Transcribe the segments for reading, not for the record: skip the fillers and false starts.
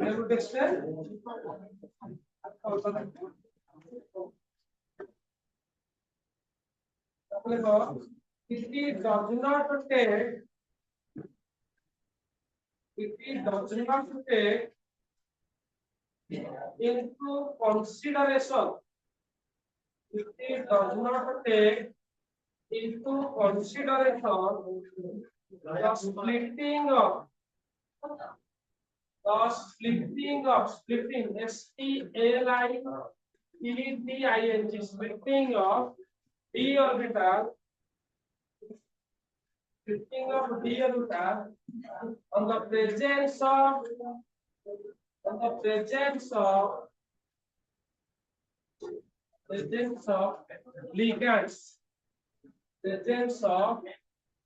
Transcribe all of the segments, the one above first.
Able to explain? It does not take into consideration. It does not take into consideration the splitting of splitting SPLITTING splitting of d orbital on the presence of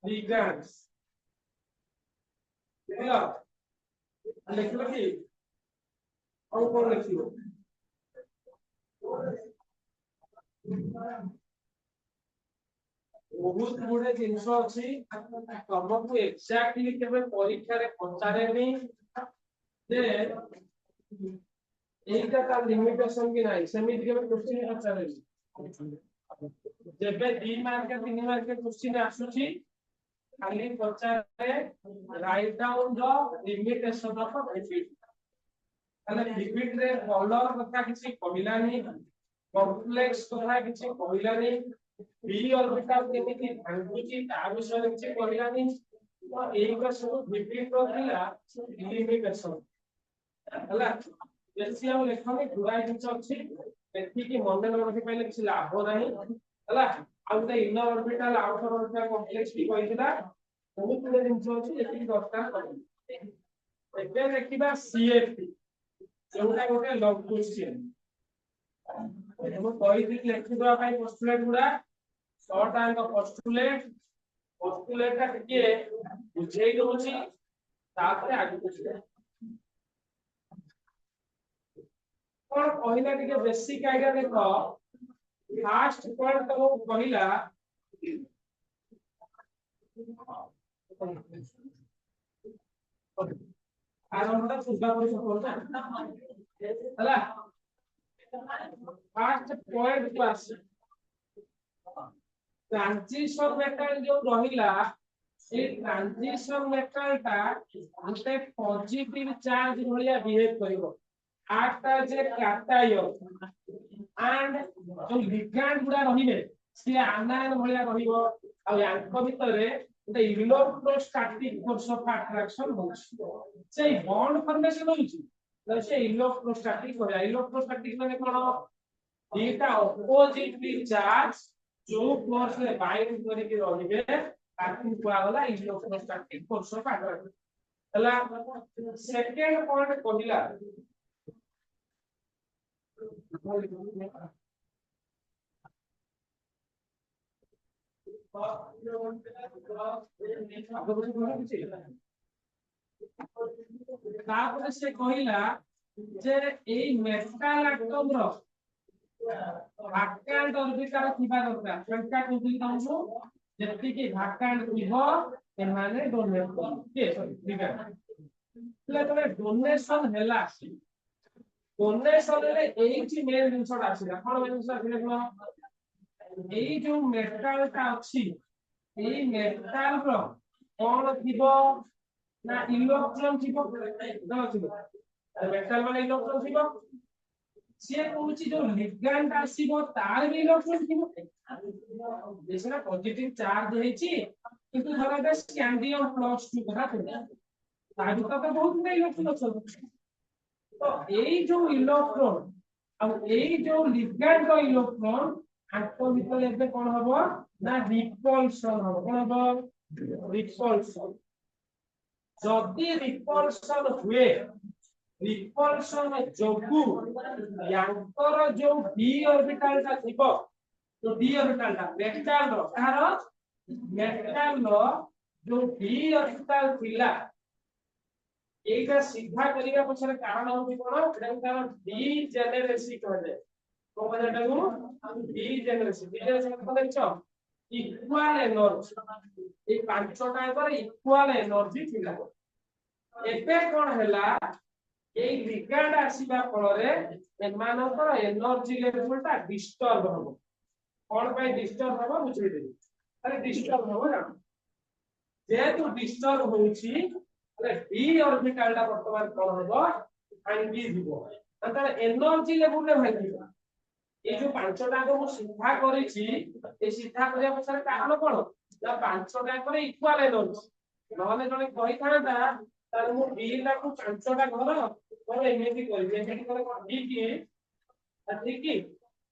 ligands. Yeah. लिखो कि और कौन लिखियो बहुत गुडे जिंस अछि तमको exactly केबे परीक्षा रे पचारेनी जे एटा का लिमिटेशन कि नाही समिति केबे क्वेश्चन पचारेनी जेबे 3 मार्क के 3 मार्क के क्वेश्चन आसुची खाली पचारे write down the limitation of repeat अले रिपीट रे कलर कथा किछि कहिलानी कॉम्प्लेक्स कथा किछि कहिलानी बी ऑर्बिटल केमिति भांगुची ता विषय किछि कहिलानी तो एका सब रिपीट करथिला लिमिटेशन हला बेसी हम लेखने गुराई जिंस अछि एथि कि मॉडल रखि पहिले किछि लाभ नाही हला आउ त inner orbital outer orbital complex भी कहिला बहुत गुडे जिंस अछि एथि दरकार करि एबे देखिबा सीएफटी जोटा गोटे लॉग क्वेश्चन हम कहि लेखिबा पाई पोस्टुलेट गुडा शॉर्ट आंक पोस्टुलेट का टिके बुझेई दोछि तापर आगु कुछ कोन कहिला टिके बेसिक आइडिया देखो फास्ट पॉइंट तो कहिला आरंभटा सुधा कर सकतो ना हला फास्ट पॉइंट पास ट्रांजिशन मेटल जो रहिला ए ट्रांजिशन मेटल ता गोटे पॉजिटिव चार्ज भलिया बिहेव करिवो आटा जे कैटायन एंड जो लिगैंड गुडा रहिबे से आनायन भलिया रहिबो आ यांको भितरे गोटे इलेक्ट्रोस्टैटिक फोर्स ऑफ अट्रैक्शन होछि से बॉन्ड फॉर्मेशन होछि तो से इलेक्ट्रोस्टैटिक हो जाय इलेक्ट्रोस्टैटिक माने कोन एटा अपोजिटली चार्ज जो फोर्स रे बाइंड करि के रहिबे ताकि कुआ गला इलेक्ट्रोस्टैटिक फोर्स ऑफ अट्रैक्शन हला सेकंड पॉइंट कहिला तापर से कहिला जे एई मेटल एटम रो वैकेंट ऑर्बिटल थिबा दरकार संख्या कोथि तांसु जेति कि वैकेंट थिबो एमाने डोनेट के ठीक है तो डोनेशन हैला डोनेशन रे एई मेन जिंसटा आसीला कोन मेन जिंस आसीला एई जो मेटल का अछि एई मेटल रो कोन थिबो ना इलेक्ट्रॉन थिबो ना थिबो मेटल माने इलेक्ट्रॉन थिबो से कोची जो लिगैंड आसीबो तार भी इलेक्ट्रॉन थिबो जेसना पॉजिटिव चार्ज हेछि किंतु धरा दे स्कैंडियम +2 कथा थिबो तार तो बहुत नहीं इलेक्ट्रॉन अछि तो एई जो इलेक्ट्रॉन अब एई जो लिगैंड रो इलेक्ट्रॉन आटो भीतर एबे कोन हबो ना रिपल्शन हबो कोन हबो रिपल्शन जदि रिपल्शन हुए रिपल्शन जोगु यांकर जो d ऑर्बिटल ता थिबो तो d ऑर्बिटल ता मेटल रो तारो मेटल रो जो d ऑर्बिटल थिला एका सीधा करिया पछरे कारण होबी कोन एटा कारण डीजेनेरेसी कहले को बजाटागु डीजेनेरेसी कोन छ इक्वल एनर्जी ए पांचटा पर इक्वल एनर्जी थिला एबे कोन हैला এই রিগার্ড আসিবা ফଳରେ এମାନଙ୍କର এନର୍জি লেভেলটা ডিଷ୍ଟର୍ବ ହବ কোন ପାଇଁ ডিଷ୍ଟর্ব হବ ବୁଝେଇଦେବି আরে ডিଷ୍ଟর্ব হବ না যেহেতু ডিଷ୍ଟর্ব হଉଛି তাহলে ডি অরবিটালটা বর্তমান কোন হব ভাঙ্গি দিব তাহলে এনর্জি লেভেলରେ ଭାଙ୍ଗିବ এই যে পাঁচটাকে ମୁଁ ସିଧା କରିଛି এই ସିଧା କରିବା ପଛରେ କାରଣ କଣ ନା ପାଞ୍ଚଟାଙ୍କର ଇକ୍ୱାଲ ଏନର୍ଜି ନହେଲେ ଜଣେ କହିଥାନ୍ତା ତାହେଲେ ମୁଁ ଡି ଟାକୁ ପାଞ୍ଚଟା ଘର ମୋର ଏମିତି କରିବି ଏମିତି କଲେ କଣ ଡି କି ଠିକ କି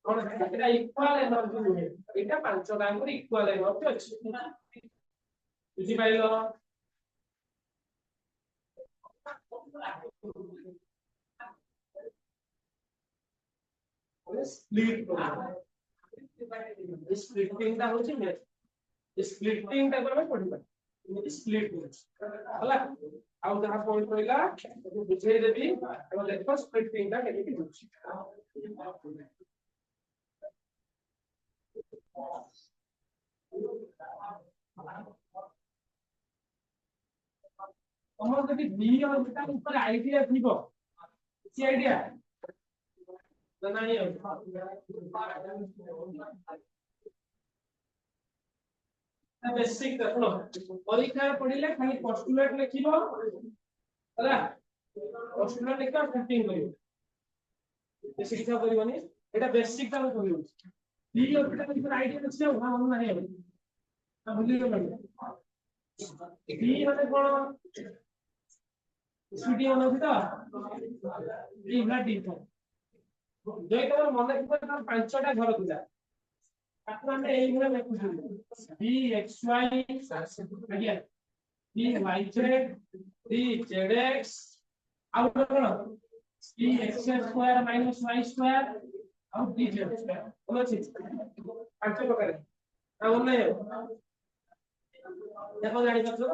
କଣ ଏଟା ଇକ୍ୱାଲ ଏନର୍ଜି ନୁହେଁ ଏଇଟା ପାଞ୍ଚଟାଙ୍କର ଇକ୍ୱାଲ ଏନର୍ଜି ଅଛି ବୁଝିପାରିଲ स्प्लिट स्प्लिटिंग टा होची ने स्प्लिटिंग टा करबे पड़िबा स्प्लिट होला आउ जहां पॉइंट रहिला बुझेई देबी एबो देखो स्प्लिटिंग टा केति होची तमर जदि बी ऑर्बिटल ऊपर आईडिया थिबो की आईडिया नहीं बेसिक देखो परीक्षा पढ़िले खाली पोस्टुलेट लिखिबो होला पोस्टुलेट लिखा फिटिंग करियो बेसिक क्या करियोनी एटा बेसिक ता करियो बी ऑर्बिटल ऊपर आईडिया अछि ना मन नहीं है ना भूली गलो बी माने कोन स्पीड होनो तो बी ना डी था जो तमर मन थिबो ना पांचटा घर थिला ताको हम एई गुना लेखुछु बी एक्स वाई आज्ञा B Y Z B Z X आउट कोन B X square minus Y square आउट डी जेड स्क्वायर बोलो छी पांच प्रकार आ बोल नहीं देखो जानि पाछो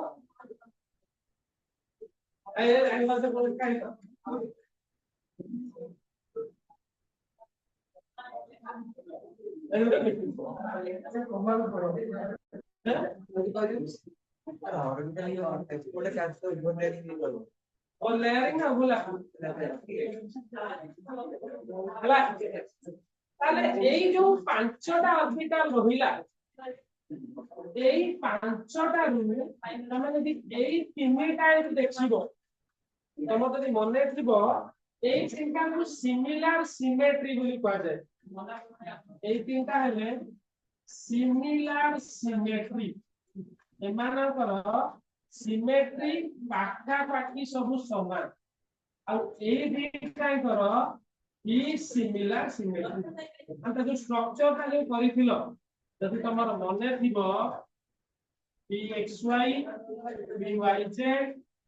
ए जानि पाछो कोन काई और लेयरिंग ना बोला हला তাহলে এই যে পাঁচটা অরবিটাল রহিলা এই পাঁচটা রুমে তুমি যদি এই তিনটা একটু দেখিব তোমার যদি মনে থিব এই তিনটাକୁ সিমিলার সিমেট্রি বলি কোয়া যায় এই তিনটা হলে সিমিলার সিমেট্রি এমানଙ୍କର সিমেট্রি পাখাপাখি ସବୁ ସମାନ ଆଉ এই ଦିଟାଙ୍କର ই সিমিলার সিমেট্রি ಅಂತ जो স্ট্রাকচার টা যে করিছিল যদি তোমার মনে থিব bxy byz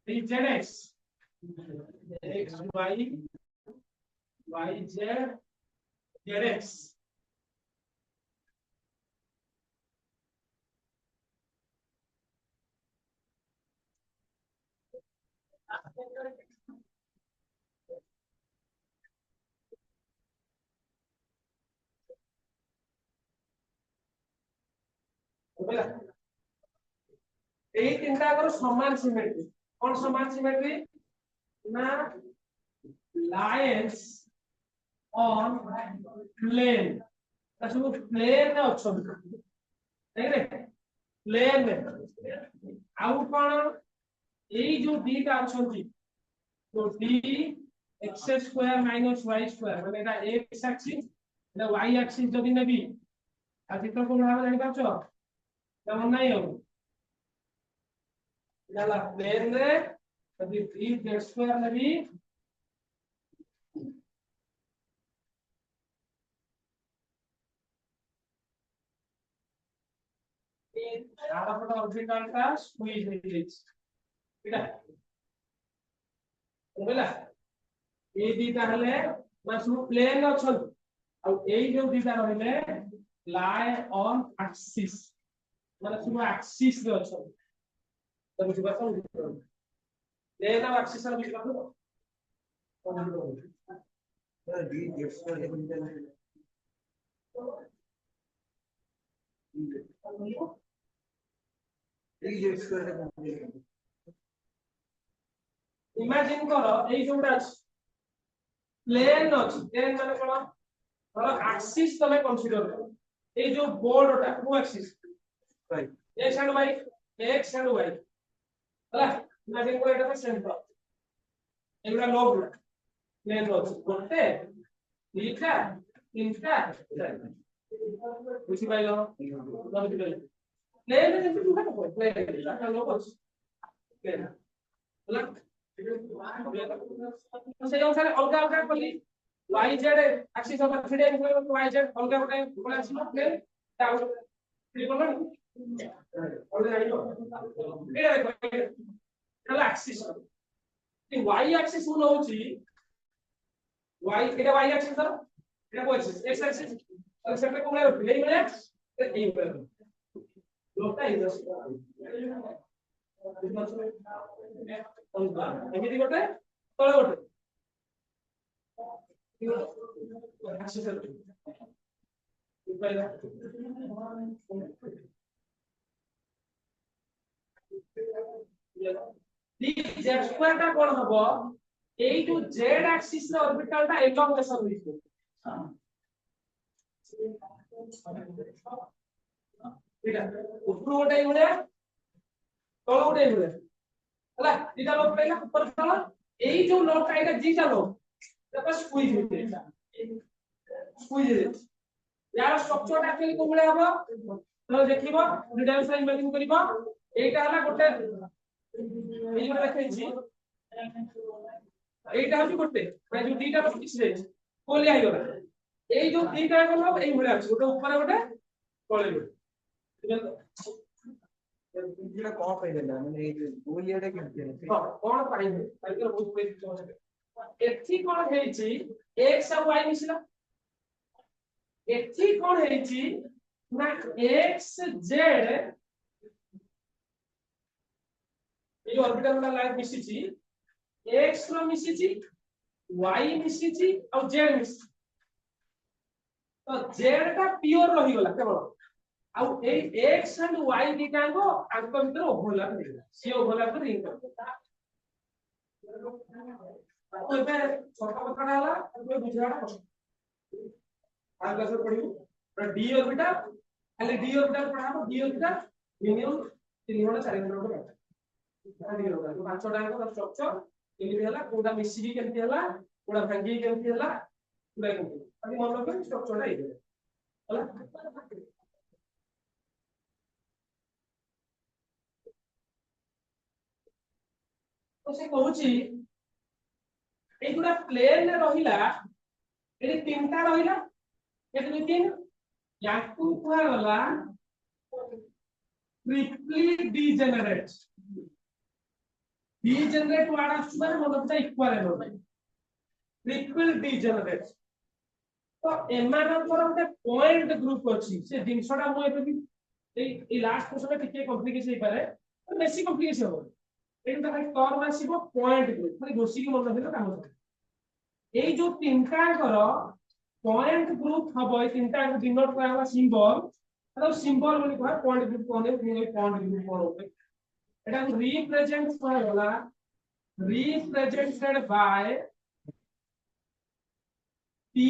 bzx xy yz zx এই তিনটা করে সমান সিমেট্রি কোন সমান সিমেট্রি না লাইন্স অন প্লেন তা শুধু প্লেন অপশন ঠিক আছে প্লেন আউ কোন এই যে দুইটা অপশনটি তো D x square minus y square মানে এটা x অ্যাক্সিস এটা y অ্যাক্সিস যদি নেবি আর চিত্র কোন ভাবে জানি পাচ্ছো তেমন নাই হবে जाला प्लेन रे कभी 3z स्क्वायर नेबी आरापट ऑर्बिटल का स्क्वीज हो जाइछ एटा बुझला ए दिटा हले बस प्लेन अछन आ एई जो दिटा रहले लाई ऑन एक्सिस माने सब एक्सिस रे अछन तो बुझ पाछो प्लेन और एक्सिस रे बुझ पाछो डी एक्स इमेजिन करो এই जोड़ा प्लेन अछि प्लेन माने कोन धर एक्सिस तमे कंसीडर करो ए जो बोर्डटा two axis right X and Y हला इमेजिन को एटा सेंटर एगुला लोग प्लेन अछि गोटे तीनटा तीनटा बुझि पाइलो बुझि पाइलो प्लेन जेंति टू का प्लेन एटा लोग अछि प्लेन हला तो से अनुसार अलगा अलगा कली YZ axis of three dimension YZ अलगा अलगा बोला छी प्लेन ताऊ त्रिकोण और जाइलो एटा देखो हला एक्सिस कि y एक्सिस हुन होची y एटा y एक्सिस तर एटा को एक्सिस x एक्सिस और सेटा को मिला प्लेन मिला ए मिला लोटा इधर एमिति गोटे तळे गोटे एक्सिस उपाय z स्क्वायर का कोन हबो ए टू z एक्सिस रे ऑर्बिटल ता एलोंगेशन होइछो एटा ऊपर गोटे इबले तळ गोटे इबले हला दिटा लोग पइला ऊपर तळ एई जो लोग का एटा जीटा लोग तब स्क्वीज होते स्क्वीज यार स्ट्रक्चर एक्चुअली को मिले हबो तो देखिबो रिडक्शन इमेजिन करिबो एटा हला गोटे এই যে দেখাইছি এইটা হচ্ছে করতে মানে যে দুইটা বস্তু ছিল কোলি আইগলা এই যে দুইটা গলো এই ভলে আছে ওটা উপরে ওটা তলে ওটা এটা কোন পাইলা মানে এই যে দুইয়াটা কেমতে হ্যাঁ কোন পাইবে তাইকে বহুত বেশি সমস্যা এথি কোন হেইছি x আর y মিশিলা এথি কোন হেইছি না x z এই অরবিটাল গুলা লাইন মিশিছি x র মিশিছি y মিশিছি আর z মিশিছি তো z টা পিওর রহি গলা কেবল আর এই x এন্ড y দিটাঙ্গ আঙ্ক ভিতরে ওভারল্যাপ হইলা সি ওভারল্যাপ রে রিং করবে তো এবে ছোট কথাটা হলা তুমি বুঝাটা কষ্ট আর ক্লাসে পড়িব ডি অরবিটাল খালি ডি অরবিটাল পড়াবো ডি অরবিটাল মিনিমাম 3 ঘন্টা 4 ঘন্টা করে ପାଞ୍ଚଟା ଯାକ ଷ୍ଟ୍ରକ୍ଚର କେମିତି ହେଲା କୋଉଟା ମିଶିକି କେମିତି ହେଲା କୋଉଟା ଭାଙ୍ଗିକି କେମିତି ହେଲା ପୁରା କେମିତି ଖାଲି ମନେ ରଖିବେ ଷ୍ଟ୍ରକ୍ଚରଟା ହେଇଯିବ ହେଲା ତ ସେ କହୁଛି ଏଇଗୁଡା ପ୍ଲେନ ରେ ରହିଲା ଏଠି ତିନିଟା ରହିଲା ଏଠି ଦୁଇ ତିନି ୟାକୁ କୁହାଗଲା ट्रिपली degenerate degenerate ward आसुबा Manota equal होबे ट्रिपल डिजेनरेट तो एमानकर गोटे पॉइंट ग्रुप अछि से जिंसडा मो एबे ए लास्ट क्वेश्चन टिके कॉम्प्लिकेशन हे पारे बेसी कॉम्प्लिकेशन हो एटा खाली टर्म आसीबो पॉइंट ग्रुप खाली घोसी की मन रखिलो काम हो ए जो तीनटा कर पॉइंट ग्रुप हबो ए तीनटा को डिनोट करावा सिंबल तो सिंबल बोली कह पॉइंट ग्रुप कोने पॉइंट ग्रुप कोन होते एटा रिप्रेजेंट होला represented by P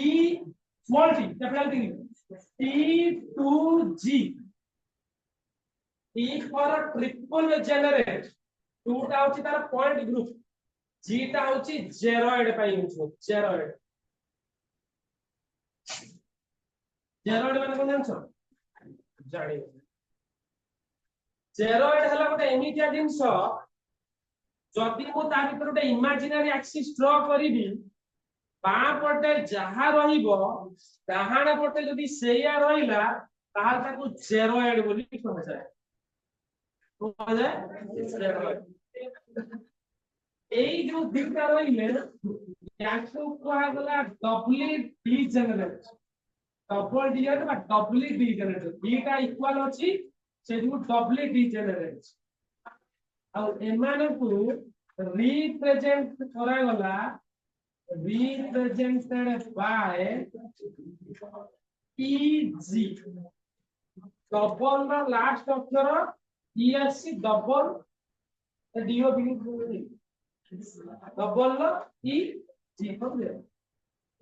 small t capital T T2G T for triple generate 2 टा होची तार पॉइंट ग्रुप G टा होची जेरॉइड पाई होची जेरॉइड जेरॉइड माने कोन जानछो जानी जेरॉइड हला गोटे एमिटिया जिंस जदि मु ता भीतर गोटे इमेजिनरी एक्सिस ड्रा करिबी बाँ पटे जहा रहिबो डाहाण पटे जदि सेया रहिला ताहाल ताकू जेरॉइड बोली कहजाय जेरॉइड एई जो दिटा रहिले याकू कोहा गला डबली डिजेनरेट डबल डिजेनरेट बा डबली डिजेनरेट बीटा इक्वल अछि से जो डबली डिजेनरेट आ एमाने को रिप्रेजेंट करा गला represented by EG double the last अक्षर ESC double the DO begins double the EG from there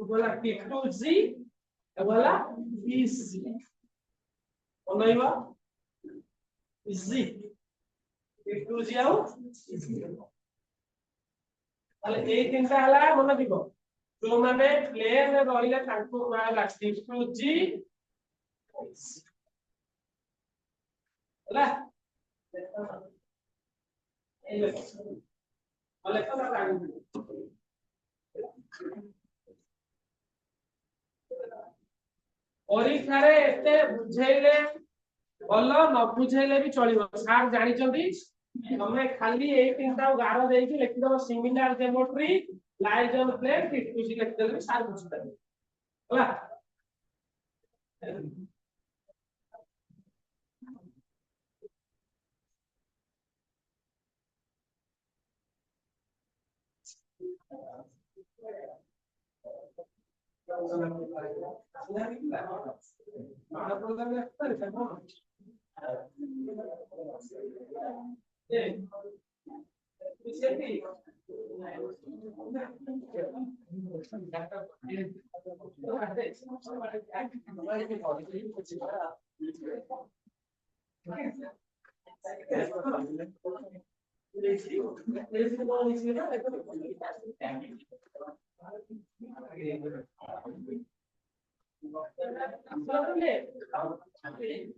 बोला T2G बोला EC बोलइबा EC T2G आउ তাহলে এই তিনটা হলা মনে দিব जो माने प्लेन रहिले तांको कुआला T2G ହେଲା এই বলে কোন লাগু পরীক্ষারে এতে বুঝাইলে বল ন বুঝাইলে भी চলিব স্যার জানিছন্তি তুমি খালি এই তিনটা গার দেইকি লিখি দব similar geometry lies on plane T2G লিখি দেলে স্যার বুঝি পাবে ହେଲା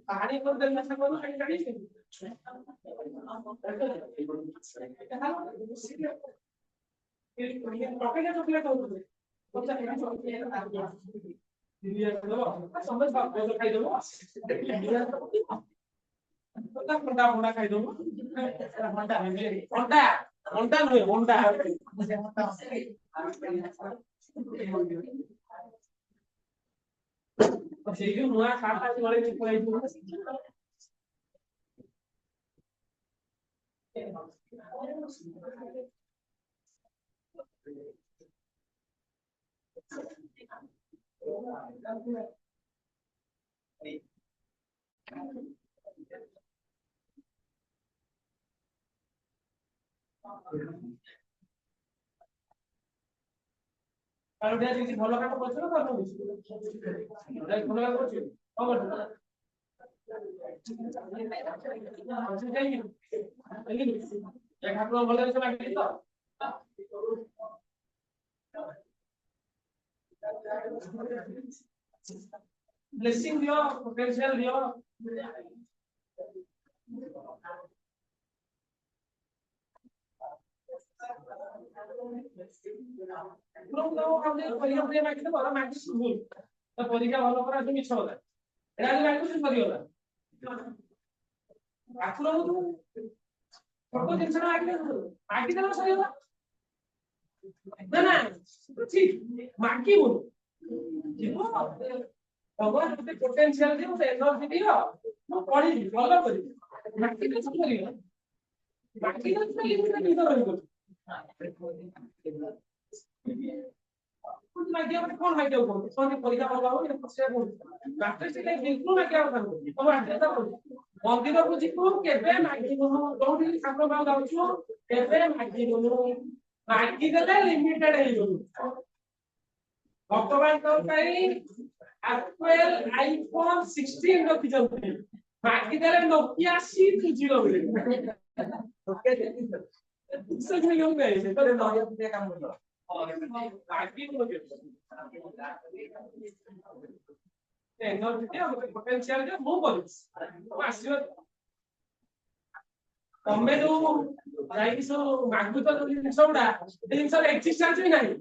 कहानी को दिल में से कौन सी कहानी टॉपिक है चॉकलेट होते कौन सा खाना चॉकलेट है दिलिया दो समझ बात बोल खाई दो पता पंडा पंडा खाई दो पंडा पंडा पंडा नहीं पंडा সেই যে নয়া খাতা চলে কি পড়াই দিও আর ওটা যদি ভালো কাটা করছ না তাহলে বুঝি ওটা ভালো কাটা করছ কবে এক হাত ভালো করে লাগি তো ব্লেসিং দিও পোটেনশিয়াল দিও পরীক্ষা ভালো করা তুমি ইচ্ছা হলে এটা যদি ম্যাথমেটিক্স করিও না আকুল হতো ছোট জিনিস না আগে আগে দেব সরিও না না ঠিক মাকি বল জীবন ভগবান মতে পোটেনশিয়াল দিও মতে এনার্জি দিও ମୁଁ ପଢିବି ଭଲ କରିବି ମାକି ତ କରିବ ମାକି ତ ଲିମିଟ ଭିତରେ ରହିବ कुछ माइडिया में कौन माइडिया को सोनी परीक्षा करवा हो ये प्रश्न को डॉक्टर से नहीं बिल्कुल ना क्या होता है तो आते तो मंदिर को जिको केबे माइडी को जोडी ठाकुर बाबू जाउछु केबे माइडी को माइडी देले लिमिटेड हे जो भगवान को कई एप्पल आईफोन 16 रखि जाउथे माइडी देले नोकिया C20 मिले ओके इससे भी हो गए तो नोकिया पे काम करो आगे बोलो एनर्जी और पोटेंशियल जो मूव करिस आसियो तमे जो जाई सो मागु तो जिनसोडा जिनसो एक्जिस्टेंस भी नहीं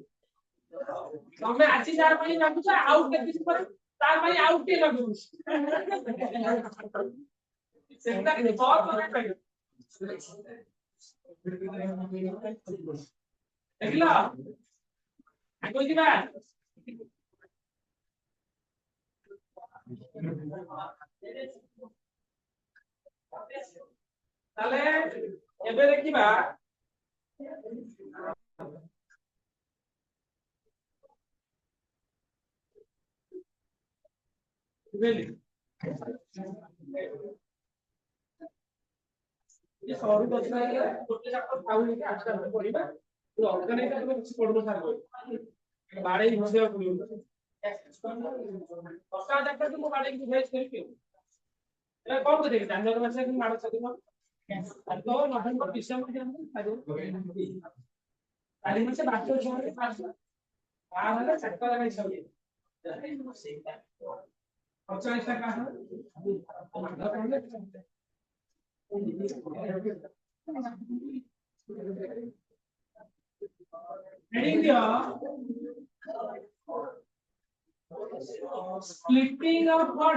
तमे आछि जार पई मागु छ आउट के दिन पर तार पई आउट के लागु सेटा के बहुत बड़ा देखला आगो जिबा তাহলে এবে দেখিবা বুঝলি ये सॉरी बचना है छोटे चैप्टर खाऊ लेके आज का पढ़िबा तो ऑर्गेनाइजर में कुछ पढ़बो सार बाड़े घुसे पक्का देखते तुम बाड़े की भेज करके ए कौन को देख जानवर में से मारो सकते हो तो नवंबर दिसंबर के अंदर काली में से बात छोड़ के पास आ वाला चक्कर लगा चाहिए अच्छा ऐसा कहा heading here splitting up for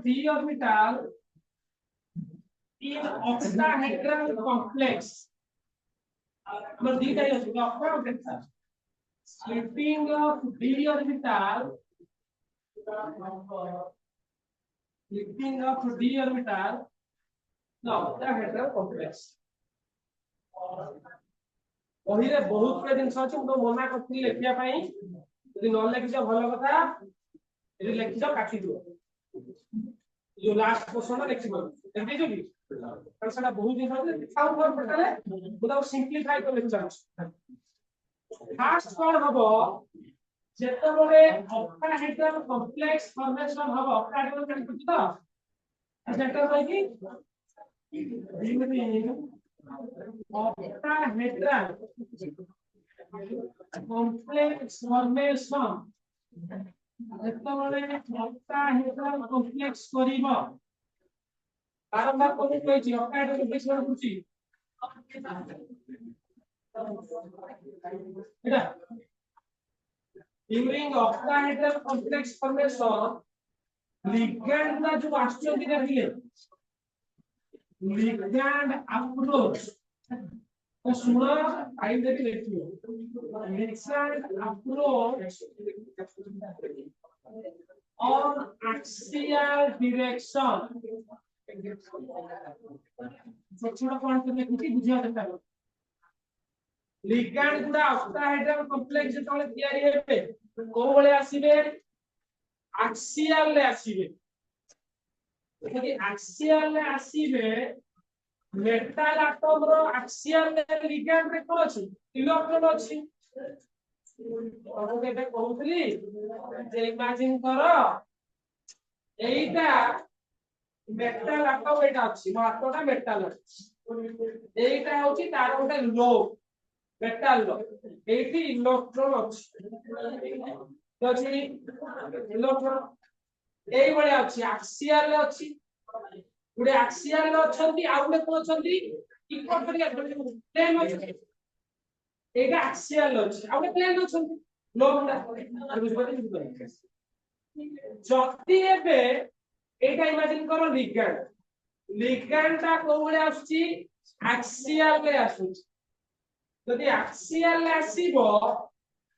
d orbital in octahedral complex दी जाए splitting of d orbital no octahedral complex ओहिरे बहुत के दिन सच तो मना करथि लेखिया पई यदि न लेखिछ भलो कथा यदि लेखिछ काटी दियो जो लास्ट क्वेश्चन लेखिबो देखि जो कि पर सेटा बहुत दिन सच साउंड फॉर्म पटले बुदाउ सिंपलीफाई कर लेखिछ फास्ट कोन हबो जेतबेले ऑक्टाहेड्रल कॉम्प्लेक्स फॉर्मेशन हबो ऑक्टाहेड्रल कान कुछ तो जेटा होय कि octahedral complex formation যেতবেলে octahedral complex করিব বারবার কোন কইছি octahedral complex মানে বুঝি এটা during octahedral complex formation ligand না जो আসছে দিলে ligand approach तो सुना टाइम देके देखियो ligand approach on axial direction छोटा पॉइंट में कुछ बुझिया देता है ligand गुडा octahedral complex जेतले तयारी हेबे को बळे आसीबे axial ले आसीबे यदि axial ले आसीबे मेटल एटम रो एक्सियल लिगैंड रे कोन अछि इलेक्ट्रॉन अछि हम केबे कहउतली जे इमेजिन करो एइटा मेटल एटम एटा अछि मात्रटा मेटल अछि एइटा होछि तार गोटे लो मेटल लो एइटी इलेक्ट्रॉन अछि अछि इलेक्ट्रॉन एई बळे अछि एक्सियल ले अछि गुडे एक्सियल रे अछंती आ गुडे कोन अछंती इक्वल करिया प्लेन अछि एटा एक्सियल अछि आ गुडे प्लेन अछंती लो गुडा बुझबते जति एबे एटा इमेजिन करो लिगैंड ता कोबळे आछि एक्सियल ले आछि जदि एक्सियल ले आसीबो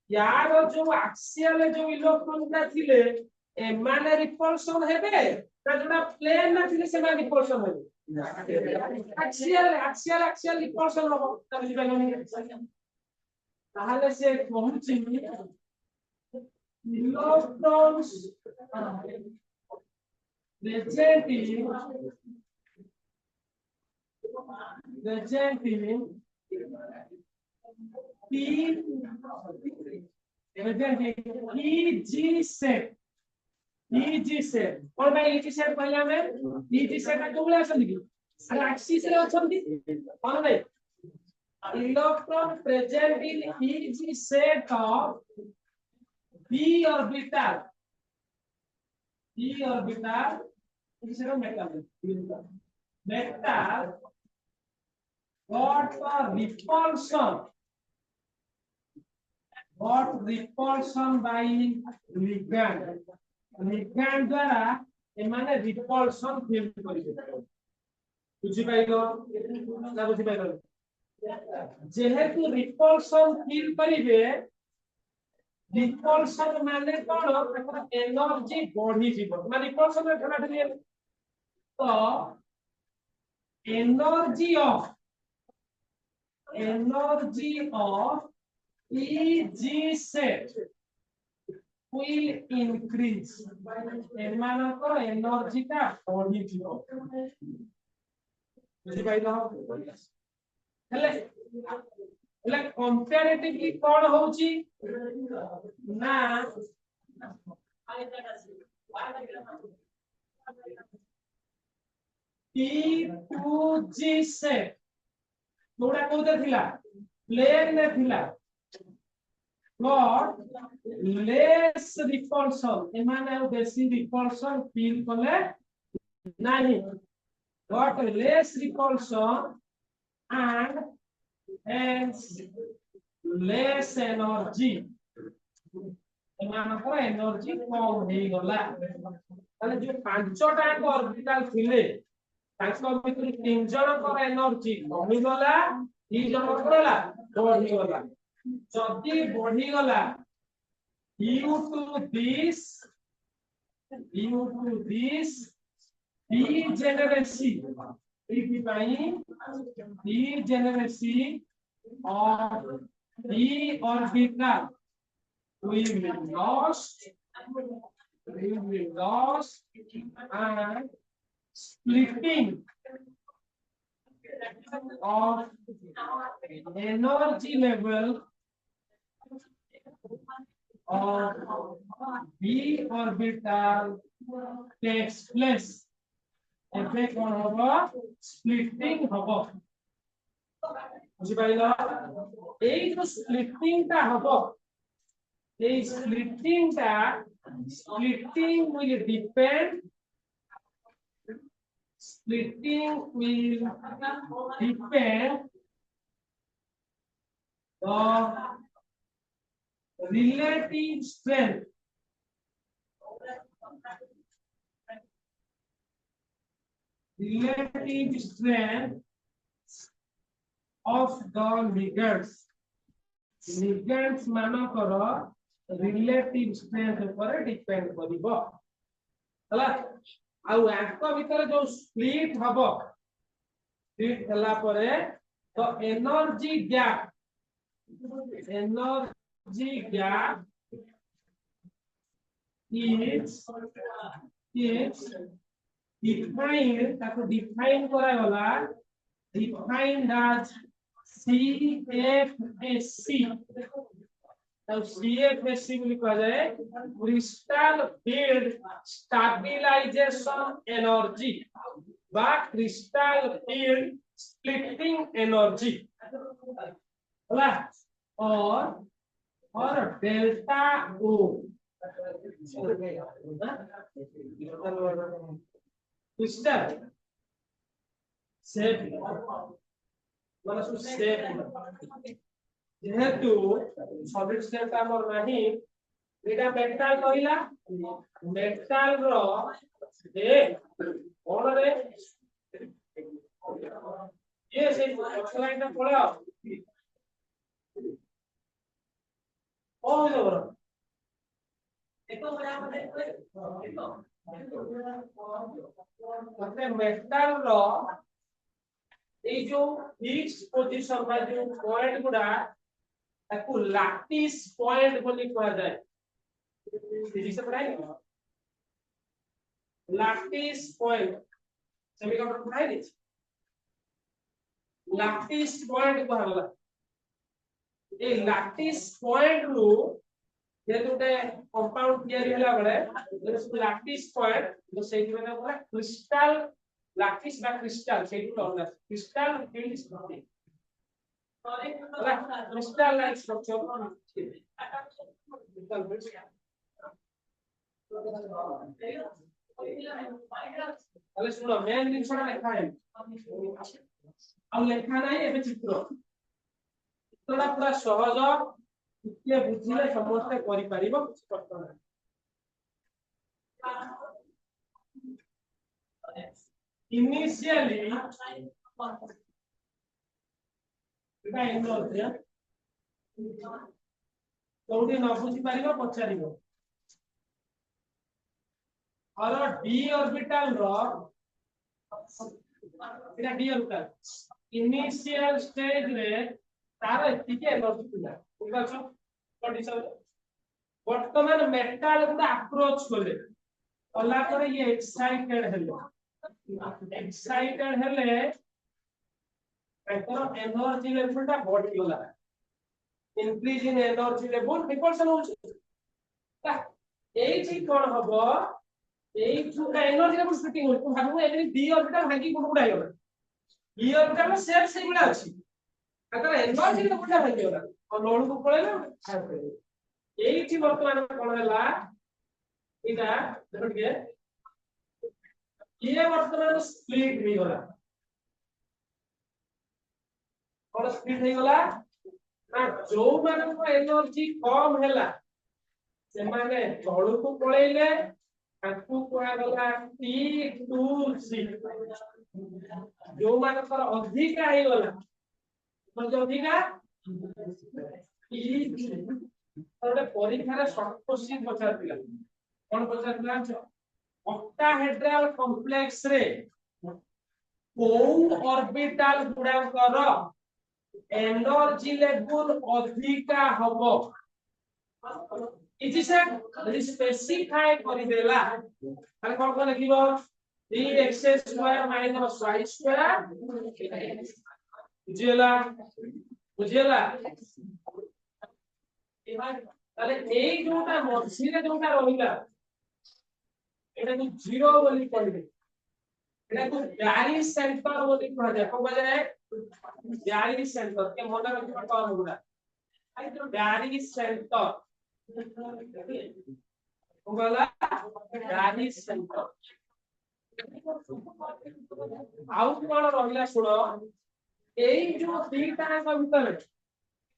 यार जो एक्सियल जो इलेक्ट्रॉन ता थिले ए माने रिपल्सन हेबे जोड़ा प्लेन ना थिले से माने रिपल्सन हेबे एक्सियल रिपल्सन हो तबि बेलनी ताहले से पहुंची इलेक्ट्रॉन्स presenting EG set और भाई EG set पहले हमें EG set का कोबले अछंती कि अरे एक्सिस रे अछंती कोन भाई electron present in EG set of p orbital EG set of metal got repulsion by ligand द्वारा ए माने रिपल्सन फील करिवे बुझि पाइलो ना बुझि पाइलो जेहेतु रिपल्सन फील करिवे रिपल्सन माने कोन एकर एनर्जी बढ़ी जीवो माने रिपल्सन रे ठना ठनी तो energy of EG set will increase एमानक एनर्जी का बढ़ी जीवो बुझि पाइलो हेले એટલે comparatively કોણ હોଉଛି ના P2G set ଯୋଉଟା କୋଉଟା ଥିଲା ପ୍ଲେନ ରେ ଥିଲା but less repulsion ଏମାନେ ଆଉ ବେଶୀ repulsion feel କଲେ ନାହିଁ but less repulsion and hence less energy ଏମାନଙ୍କର ଏନର୍ଜି କମ ହେଇଗଲା ତାହେଲେ ଯୋଉ ପାଞ୍ଚଟା ଅର୍ବିଟାଲ ଥିଲେ ତାଙ୍କ ଭିତରୁ ତିନି ଜଣଙ୍କର ଏନର୍ଜି କମିଗଲା ଦି ଜଣଙ୍କର ହେଲା ବଢିଗଲା ଯଦି ବଢିଗଲା due to this degeneracy degeneracy of the orbital will be lost and splitting of energy level of B orbital takes place. ଏବେ କଣ ହବ splitting ହବ ବୁଝିପାରିଲ ଏଇ ଯୋଉ splitting ଟା ହବ এই splitting will depend on relative strength of the ligands ମାନଙ୍କର relative strength ଉପରେ depend କରିବ ହେଲା ଆଉ ଆଙ୍କ ଭିତରେ ଯୋଉ split ହବ split ହେଲା ପରେ ତ energy gap is defined ତାକୁ define କରାଗଲା defined as CFSC तो CFSC বুলি কোৱা যায় crystal field stabilization energy বা crystal field splitting energy होला और delta O crystal shape मतलब shape जेहेतु सॉलिड स्टेट हमर नाही एटा मेटल कहिला मेटल रो ए कोन रे ये से लाइन ना पळा ओ जबर एको बड़ा मतलब मेटल रो ए जो फिक्स पोजीशन बा जो पॉइंट गुडा ताकू लैटिस पॉइंट बोली कहा जाए फिजिक्स में पढ़ाई लैटिस पॉइंट सेमीकंडक्टर पढ़ाई नहीं लैटिस पॉइंट कहा होला ए लैटिस पॉइंट रू जे टुटे कंपाउंड तयारी होला बळे लैटिस पॉइंट जो सेही में बोला क्रिस्टल लैटिस बा क्रिस्टल सेही तो होला crystal field structure crystal like structure তাহলে শুনো মেন জিনিসটা লেখা है আর লেখা নাই এবে চিত্রটা পুরা সহজ ଟିକେ ବୁଝିଲେ ସମସ୍ତେ କରିପାରିବ କିଛି କଷ୍ଟ ନାହିଁ initially এটা এনর্জি কোউটি ন বুঝি পারিব পচারিব और d ऑर्बिटल रो এটা d ऑर्बिटल इनिशियल स्टेज रे तार एतिके एनर्जी पिला बुझाछ कंडीशन वर्तमान मेटल को अप्रोच करले कला करे ये एक्साइटेड हेले एकर एनर्जी लेवल टा बढ़ी गला increase in energy level repulsion होउची एठी कोन हबो एठू एनर्जी लेवल स्प्लिटिंग होउची भाबु एठी डी ऑर्बिटल भागी गुड गुड आइलो डी ऑर्बिटल सेल से गुडा अछि अगर एनर्जी लेवल भागी होला और लोड को पळेला एठी वर्तमान कोन होला इटा देखो के ये वर्तमान स्प्लिट हो गला और स्प्लिट हो गला ना जो माने को एनर्जी कम हैला से माने तळु को पळेले ताकू कोआ गला T2C जो माने पर अधिक आइ गला मतलब अधिक T तोटे परीक्षा रे शॉर्ट क्वेश्चन पचार दिला कोन पचार दिला ऑक्टाहेड्रल कॉम्प्लेक्स रे कोन ऑर्बिटल गुडाकर एनर्जी लेवल अधिका हबो इज से स्पेसिफाई करि देला ताले कोन कोन लिखिबो 3x² - y² बुझेला बुझेला ताले ए जोटा मझिरे जोटा रहिला एटा को 0 बोली कहबे एटा को बैरी सेंटर बोली कह जाय को बजाय बैरी सेंटर के मन रखिबा टर्म गुडा आई तो बैरी सेंटर होगला बैरी सेंटर आउ कोन रहिला सुनो एई जो तीनटा का भीतर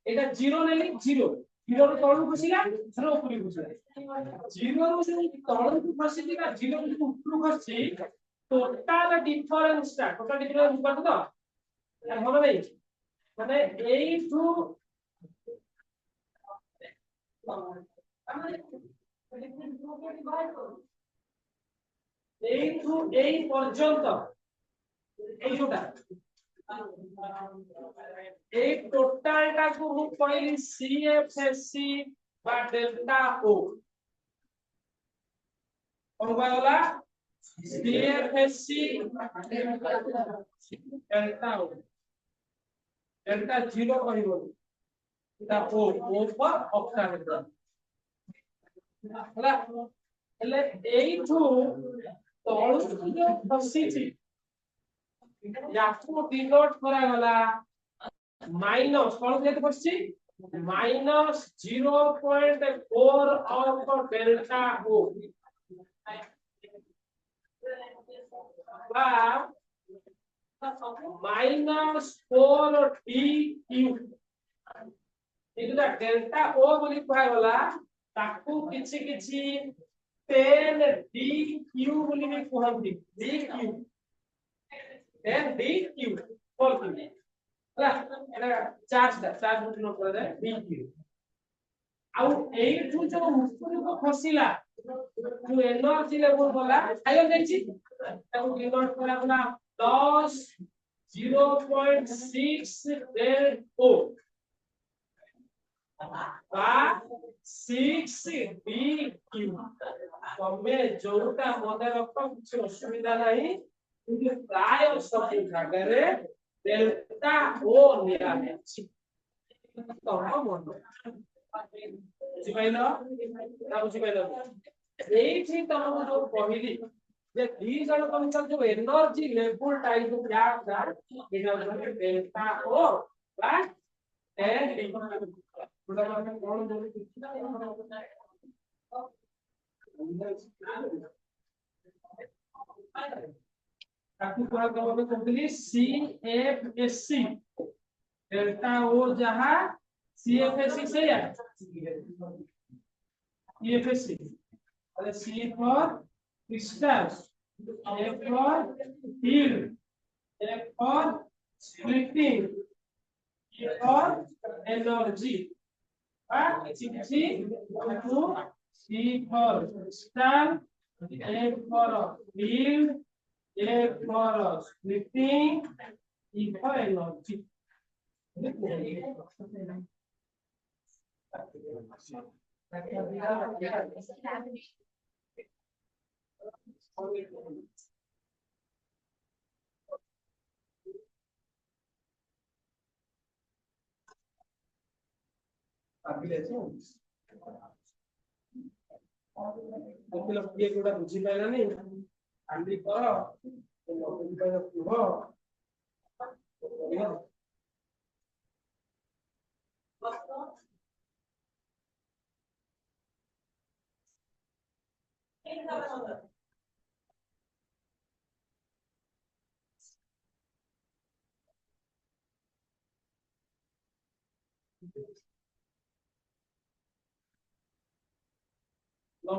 एटा 0 नेली 0 0 रो तळु खसिला 0 उपरि खसिला 0 रो से तळु खसिला 0 रो उपरि खसि टोटल डिफरेंस बात तो मन नहीं माने एई टू एई पर्यंत एई जोटा एक टोटल टा को हम कहली सीएफएससी बा डेल्टा ओ होगाला सीएफएससी डेल्टा ओ डेल्टा 0 कहबो ता ओ पर ऑक्टाहेड्रल हला એટલે એઠું તળુ જો ખસીଛି याकू डिनोट करा गला माइनस कोन केते पछी माइनस 0.4 ऑफ डेल्टा ओ बा माइनस 4 डी क्यू इला डेल्टा ओ बोली कहा गला ताकू किछि किछि 10 डी क्यू बोली भी कहंती D Q then dq for q ହେଲା ଏଟା चार्ज नोट कर दे dq ଆଉ ଏଇଠୁ ଯୋଉ ଉପରକୁ ଖସିଲା ଯୋଉ एनर्जी लेवल बोला आयोଯାଇଛି ତାକୁ डिनोट करा बोला 10 0.6 del o बा 6 dq तमे जोटा मने रख କିଛି ଅସୁବିଧା ନାହିଁ কিন্তু প্রায় সব জায়গায় ডেল্টা ও নিয়া আছে তখন মনে বুঝিপাইল না বুঝিপাইল এইଠି তমକୁ जो କହିଲି যে ଦି ଜଣ ଭିତରେ जो एनर्जी लेवल टाइप ग्याप दा ଏଟା ହଉଛି ଡେଲ୍ଟା ଓ ବା n ଗୁଡା ମାନେ କଣ ताकू कोन कहबो कहली सीएफएससी डेल्टा ओ जहा सीएफएससी से या सीएफएससी अरे C for crystal F for field F for splitting E for energy C to C for crystal F for field A for splitting, E for energy. ଦେଖିଲ କିଏ କୋଉଟା ବୁଝିପାରିଲାନି କାଲି କର କୁହ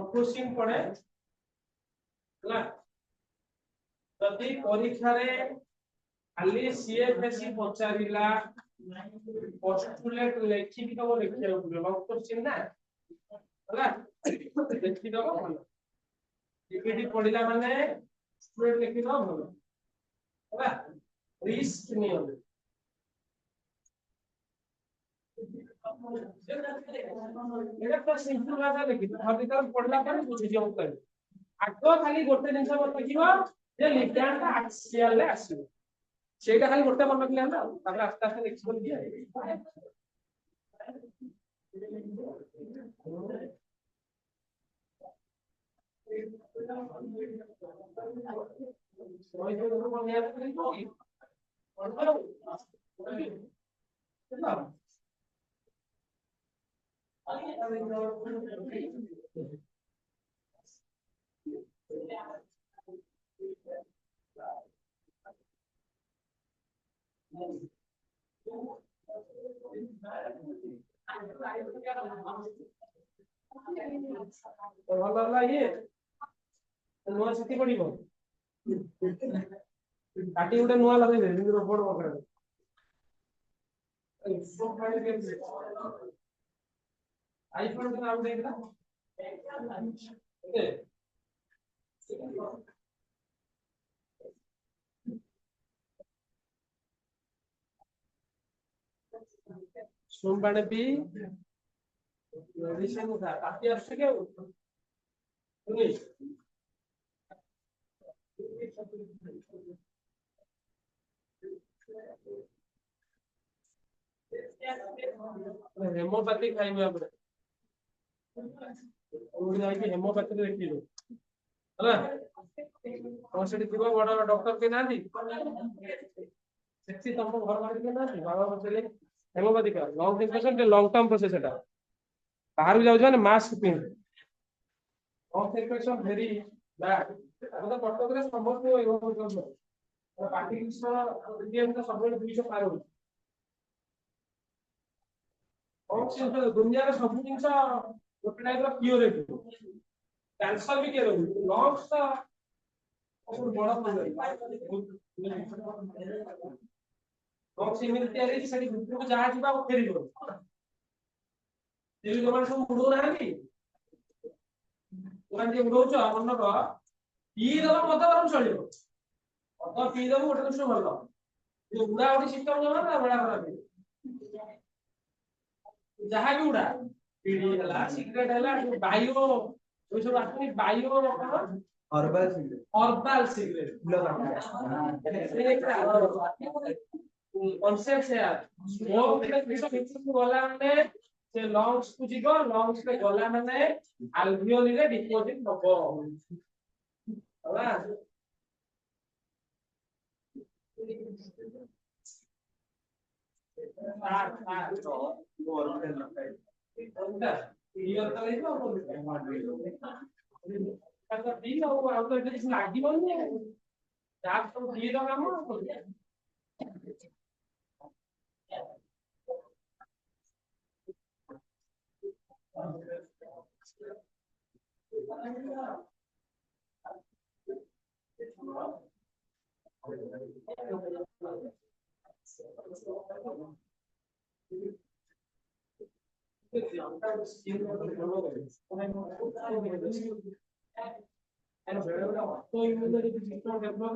क्वेश्चन पड़े ହେଲା ଯଦି ପରୀକ୍ଷାରେ ଖାଲି ସିଏଫଏସି ପଚାରିଲା ପୋଷ୍ଟୁଲେଟ ଲେଖିକି ଦବ ଲେଖିବାକୁ ପଡିବ ଲଙ୍ଗ କ୍वेଶ୍ଚନ ନା ହେଲା ଲେଖି ଦବ ଭଲ ଟିପିଟି ପଢିଲା ମାନେ ଷ୍ଟୁଡେଣ୍ଟ ଲେଖି ଦବ ଭଲ ହେଲା ରିସ୍କ ନିଅନ୍ତୁ এটা তো সিম্পল ভাষা লিখি হরতিকাল পড়লা পরে বুঝি যাও করে আগে খালি গোটে জিনিস মনে রাখিব যে লিটারটা আক্সিয়াল রে আসিব সেটা খালি গোটে মনে রাখলে না তারপরে আস্তে আস্তে লিখি বলি দিয়ে ଭଲ ହେଲା ଇଏ ନୂଆ ଛାତି ପଡିବ କାଟି ଗୋଟେ ନୂଆ ଲଗେଇଦେ ଯେମିତି ରୋବଟ ବକରା ଆଇଫୋନ ଟା ଆଉ ଦେଇଥିଲା ଓକେ सोमवार भी मेडिसिन था काफी अच्छे के सुनिए हेमोपैथी खाइबे આપણે ओडी जाई हेमोपैथी देखि लो ହେଲା ତମ ସେଠି ଥିବ ବଡ ଡକ୍ଟର କେ ନାହାନ୍ତି ସେଠି ତମ ଘର ବାହାରେ କେ ନାହାନ୍ତି ବାବା ବସିଲେ हेमोपैथी का लॉन्ग इन्फेक्शन के लॉन्ग टर्म प्रोसेस है बाहर भी जाउछ माने mask pin long infection very bad अब तो कटक रे समस्त हो पार्टी किस इंडिया में सब 200 पार हो ऑक्सीजन दुनिया रे सब जिंस गोटे टाइप रो क्योर है कैंसर भी क्योर हो लॉन्ग्स तो बहुत बड़ा ऑक्सीजन मिलती है कि सडी भितर को जहाज बा फेरी दो तेरी जमान सब मुडो नाहंती तुरंत ये मुडो छ अपन को पी दो मत बरम चलियो अत पी दो गोटे दृष्टि भलो ये उड़ा उड़ी सिस्टम जमा ना बड़ा खराब जहां भी उड़ा पीडी हला सिगरेट हला बायो ओइ सब आखनी बायो हर्बल सिगरेट कॉन्सेप्ट है यार स्मोक के विषय गला माने से लंग्स को जीव लंग्स पे गला माने अल्वियोली रे डिपोजिट हबो होला क्लियर तो नहीं तो ठीक है वो आउट तो इसमें लागी बन है आप तो ये तो काम है तो इम्यूनिटी सिस्टम डेवलप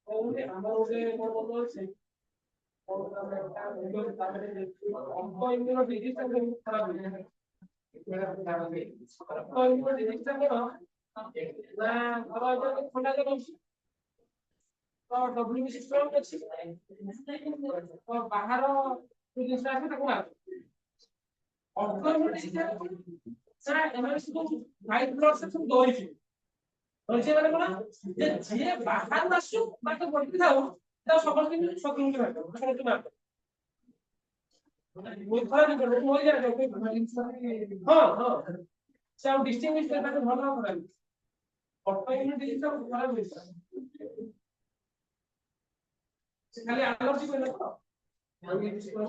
हो गया है हमारे बोलो से इम्यूनिटी सिस्टम खराब हो गया तो इम्यूनिटी सिस्टम ना खराब है ठंडा जगह तो डब्ल्यूबीसी स्ट्रॉन्ग ଅଛି तो ବାହାର ଜିନିଷ ଆସେ ତାକୁ ମାର ଅଟୋମେଟିକ୍ ସେଟା ଏମାନେ ସବୁ ହ୍ୱାଇଟ୍ ବ୍ଲଡ୍ ସେଲ୍ ସବୁ ଦଉଚି ଦଉଚି ମାନେ କଣ ଯେ ଯିଏ ବାହାରୁ ଆସୁ ତାକୁ ବଢି ଥାଉ ତା ସମସ୍ତେ ଶକ୍ତି ମାର ସମସ୍ତେ ମାର ବହୁତ ଖରାପ ଜିନିଷ ମୁଁ ଯାଏ ହଁ ହଁ ସେ ଆଉ ଡିଷ୍ଟିଂଗୁଇଶ କରି ତାକୁ ଭଲ ଖରାପ ଅଟୋମେଟିକ୍ ଜିନିଷ ଖରାପ ଜିନିଷ ସେ ଖାଲି ଆଲର୍ଜି କହିଲା ତ ଆଉ କିଛି କଣ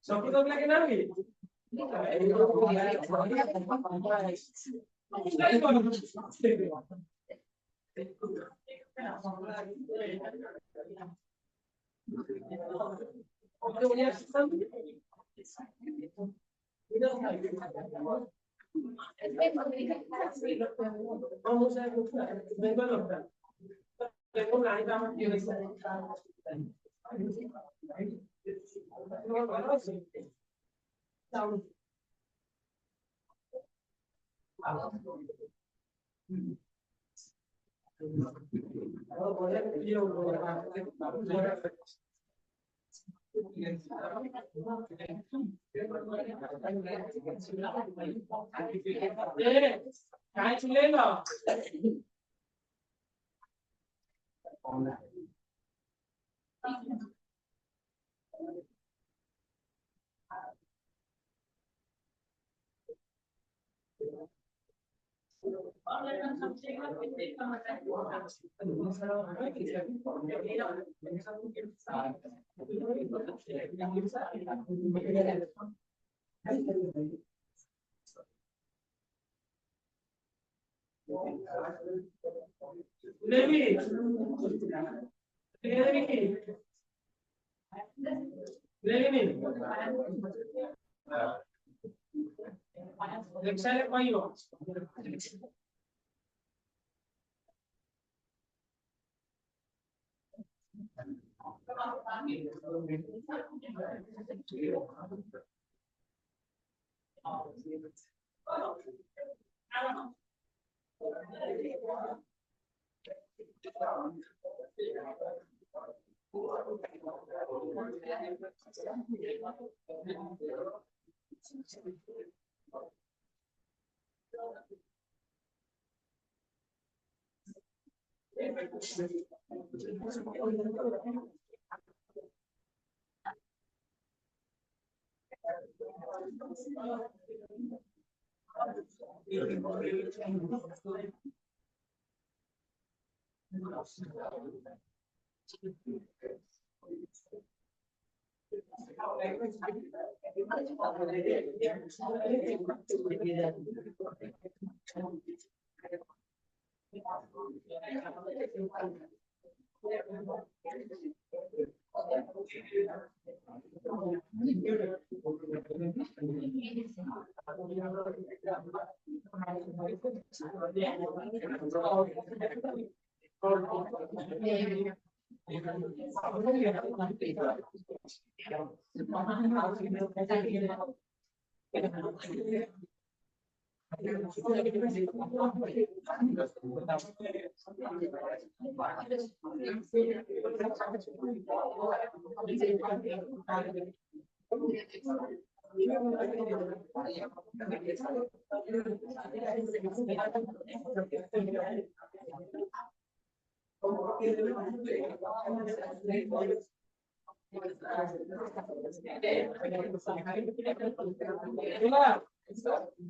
ସବୁ ତ ଲାଗେ ନା କି काय चिल्लेलो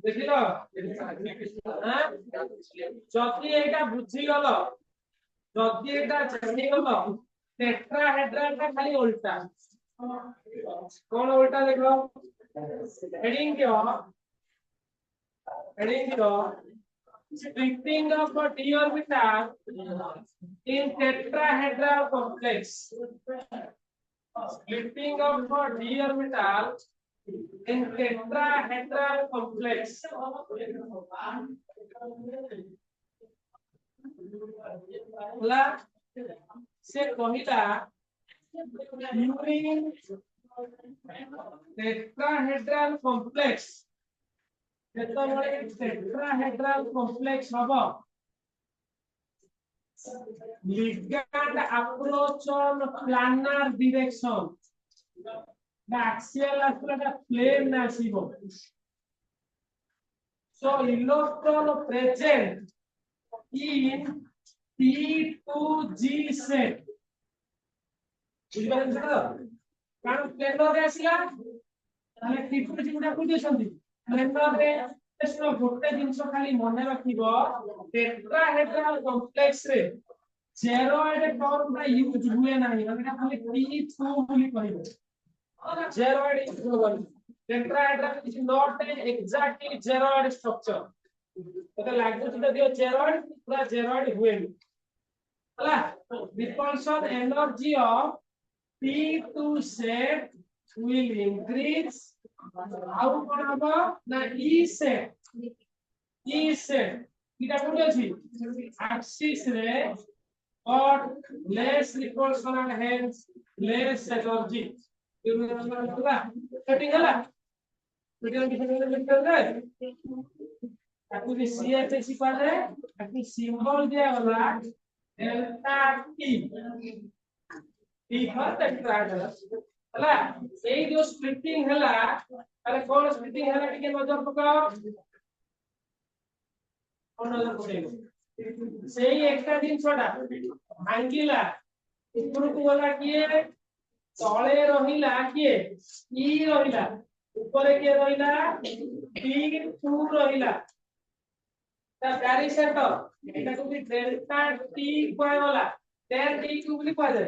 ଦେଖିଲ ଯଦି ଏଇଟା ବୁଝିଗଲ ଯଦି ଏଇଟା ଜାଣିଗଲ टेट्राहेड्रल का खाली उल्टा कौन उल्टा देख लो हेडिंग क्यों splitting of a d orbital in tetrahedral complex splitting of a d orbital in tetrahedral complex ला से कहिला during tetrahedral complex जेतबळे टेट्राहेड्रल कॉम्प्लेक्स हबो ligand approach on planar direction the axial aspect plane आसीबो so electron present in T2G set बुझिबान छ कारण planar रे आसीला ताले T2G गुडा कोइ देछंती प्लेनर रे प्रश्न गोटे जिंस खाली मने रखिबो टेट्राहेड्रल कॉम्प्लेक्स रे जेरॉइड टर्म रा यूज हुए नाही एटा खाली T2 बोली कहबो जेरॉइड is global tetrahedral is not exactly जेरॉइड स्ट्रक्चर तो लागो जदियो जेरॉइड पूरा जेरॉइड हुए हला repulsion energy of T2 set will increase आउ कोन हबो ना ई सेट इटा कोन अछि एक्सिस रे but less repulsion and hence less energy setting हला वीडियो डिफरेंट कर दे ताकू भी सीएच सिपा दे ताकू सिंबल दिया वाला डेल्टा टी टी हर टेट्राहेड्रल हला एई जो स्प्लिटिंग हला अरे कौन स्प्लिटिंग हला टिके नजर पकाओ कौन नजर पकाइबो सेही एकटा दिन छोड़ा भांगिला ऊपर को गला किए तळे रहिला किए ई रहिला ऊपर के रहिला T2 रहिला ता पैरिसेट एटा को डेल्टा टी कोइ वाला डेल्टा टी को बोली कहै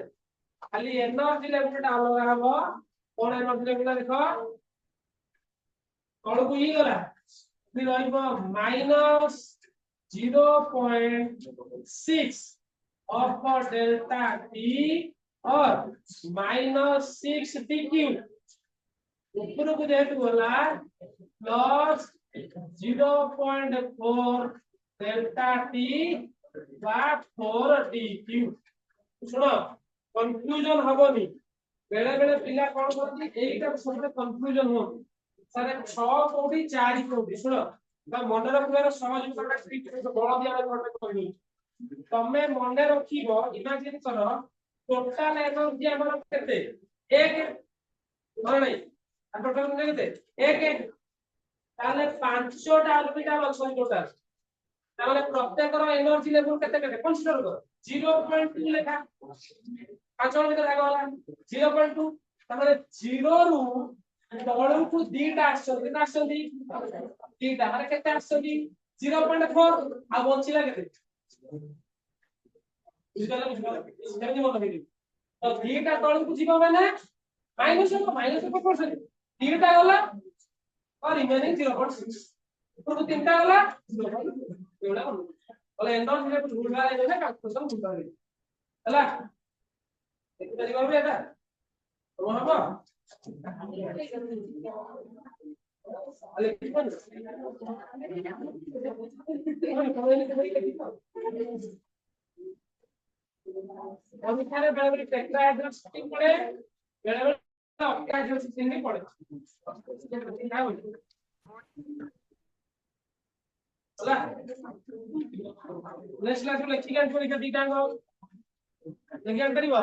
खाली एनर्जी लेवल अलग हबो कोन एनर्जी लेवल देखो कौन को ही गला फिर रहइबो माइनस 0.6 ऑफ डेल्टा टी और माइनस 6 टी क्यूब ऊपर को जेट गला प्लस 0.4 डेल्टा टी बा 4 टी क्यूब सुनो कंफ्यूजन हबोनी बेले बेले पिला कोन करती एटा सब कंफ्यूजन हो सारे 6 कोडी 4 कोडी सुनो बा मन रखिबार सहज उपाय ठीक बळ दिया कोन कहनी तमे मन रखिबो इमेजिन करो टोटल एनर्जी हमर केते 1 नै टोटल केते 1 ताले 5टा ऑर्बिटल अछि टोटल ताले प्रत्येक रो एनर्जी लेवल केते केते कंसीडर करो 0.2 लेखा 5 ऑर्बिटल लागला 0.2 ताले 0 रु तळु को दीटा आछंती दीटा माने केते आछंती 0.4 आ बंचिला केते इजला सेमि मन हेली तो दीटा तळु को जीवा माने माइनस प्रोपोर्शन दीटा गला और रिमेनिंग 0.6 ऊपर को तीनटा गला 0.2 एवढा बोले एनर्जी ले भूल गला है ना कैलकुलेशन भूल गला हला देखि दिबा बेटा तो हबो अरे किमान अभी थारे बेले टेट्राहेड्रल स्प्लिटिंग पड़े बेले बेले ऑक्टाहेड्रल स्प्लिटिंग पड़े क्या हो होला नेक्स्ट क्लास में लेखिकान परीक्षा दीटांग लेखिकान करिवो